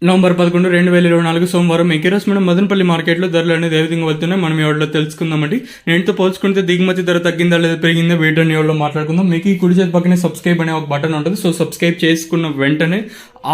November 11, 2024 సోమవారం ఈరోజు మనం మదనపల్లి మార్కెట్లో ధరలు అనేది ఏ విధంగా వెళ్తున్నాయి మనం ఎవరిలో తెలుసుకుందామండి. నేటితో పోల్చుకుంటే దిగుమతి ధర తగ్గిందా లేదా పెరిగిందా వీటిని ఎవరిలో మాట్లాడుకుందాం. మీకు ఈ కుడి చేతి పక్కనే సబ్స్క్రైబ్ అనే ఒక బటన్ ఉంటుంది. సో సబ్స్క్రైబ్ చేసుకున్న వెంటనే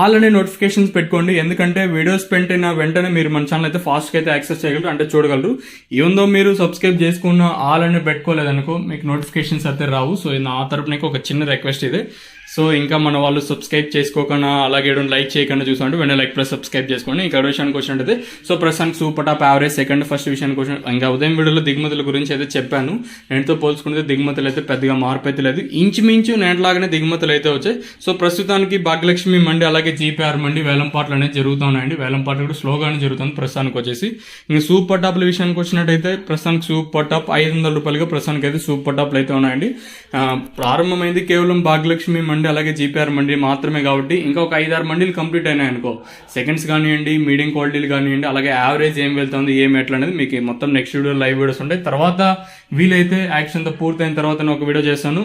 ఆల్ అనే నోటిఫికేషన్స్ పెట్టుకోండి. ఎందుకంటే వీడియోస్ పెట్టిన వెంటనే మీరు మన ఛానల్ అయితే ఫాస్ట్గా అయితే యాక్సెస్ చేయగలరు, అంటే చూడగలరు. ఈవెందో మీరు సబ్స్క్రైబ్ చేసుకున్న ఆల్ అనే పెట్టుకోలేదనుకో మీకు నోటిఫికేషన్స్ అయితే రావు. సో నా తరపున ఒక చిన్న రిక్వెస్ట్ ఇదే. సో ఇంకా మన వాళ్ళు సబ్స్క్రైబ్ చేసుకోకుండా అలాగే లైక్ చేయకుండా చూసామంటే వెంటనే లైక్ ప్లస్ సబ్స్క్రైబ్ చేసుకోండి. ఇంకా విషయానికి వచ్చినట్టయితే సో ప్రస్తుతానికి super top average second first విషయానికి వచ్చిన ఇంకా ఉదయం వీడియోలో దిగుమతుల గురించి అయితే చెప్పాను. నేటితో పోల్చుకుంటే దిగుమతులు అయితే పెద్దగా మార్పు అయితే లేదు, ఇంచుమించు నేటిలాగానే దిగుమతులు అయితే వచ్చాయి. సో ప్రస్తుతానికి భాగ్యలక్ష్మి మండి అలాగే జీపీఆర్ మండి వేలంపాట్లు అనేది జరుగుతున్నాయండి. వేలంపాట్లు కూడా స్లోగానే జరుగుతుంది ప్రస్తుతానికి వచ్చేసి. ఇంకా సూపర్ టాప్ల విషయానికి వచ్చినట్టయితే ప్రస్తుతానికి సూపర్ టాప్ 500 రూపాయలుగా ప్రస్తుతానికి అయితే సూపర్ టాప్లు అయితే ఉన్నాయండి. ప్రారంభమైంది కేవలం భాగ్యలక్ష్మి మండి అలాగే జీపీఆర్ మండి మాత్రమే కాబట్టి ఇంకా ఒక 5-6 మండీలు కంప్లీట్ అయినాయి అనుకో, సెకండ్స్ కానివ్వండి, మీడియం క్వాలిటీలు కానివ్వండి, అలాగే యావరేజ్ ఏం వెళ్తుంది ఏం ఎట్లా అనేది మీకు మొత్తం నెక్స్ట్ వీడియో లైవ్ వీడియోస్ ఉంటాయి. తర్వాత వీలైతే యాక్షన్తో పూర్తయిన తర్వాత ఒక వీడియో చేస్తాను,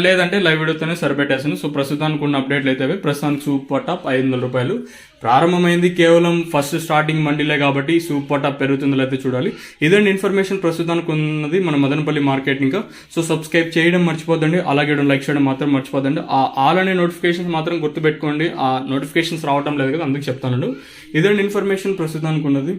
లేదంటే లైవ్ వీడియోతోనే సరిపెట్టేస్తాను. సో ప్రస్తుతానికి ఉన్న అప్డేట్లు అయితే ప్రస్తుతానికి సూపర్ టాప్ 500 రూపాయలు ప్రారంభమైంది. కేవలం ఫస్ట్ స్టార్టింగ్ మండీలే కాబట్టి సూపర్ టాప్ పెరుగుతుందో అయితే చూడాలి. ఇదండి ఇన్ఫర్మేషన్ ప్రస్తుతానికి ఉన్నది మన మదనపల్లి మార్కెట్. ఇంకా సో సబ్స్క్రైబ్ చేయడం మర్చిపోద్దండి, అలాగే లైక్ చేయడం మాత్రం మర్చిపోద్దండి. ఆల్ అనే నోటిఫికేషన్స్ మాత్రం గుర్తుపెట్టుకోండి, ఆ నోటిఫికేషన్స్ రావడం లేదు కదా, అందుకు చెప్తాను. ఇదండి ఇన్ఫర్మేషన్ ప్రస్తుతానికి ఉన్నది.